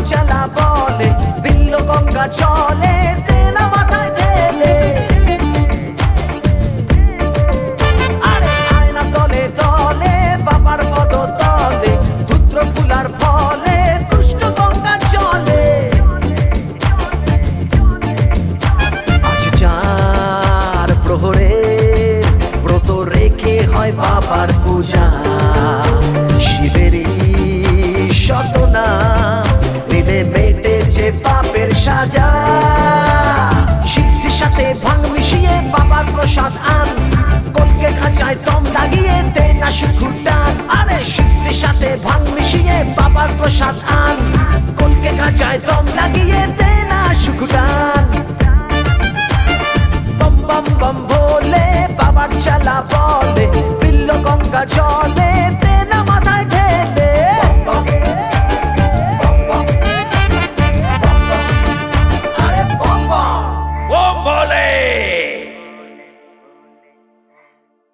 চালা বলে বিল্ল গঙ্গা চলে তেনা মাথায় ঢেলে আরে আয়না তলে তলে বাবার পদ তলে ধুত্র ফুলার ফলে দুষ্ট গঙ্গা চলে আজ চার প্রহরে ব্রত রেখে হয় বাবার পূজা শিবেরই শতনা নিলে মেটেছে পাপের সাজা সিদ্ধির সাথে ভাঙ মিশিয়ে বাবার প্রসাদ আন কলকে খাঁচায় দম লাগিয়ে দে না সুখুর টান আরে সিদ্ধির সাথে ভাঙ মিশিয়ে বাবার প্রসাদ আন কলকে খাঁচায় দম লাগিয়ে দে না সুখুর টান বম বম বম ভোলে বাবার চালা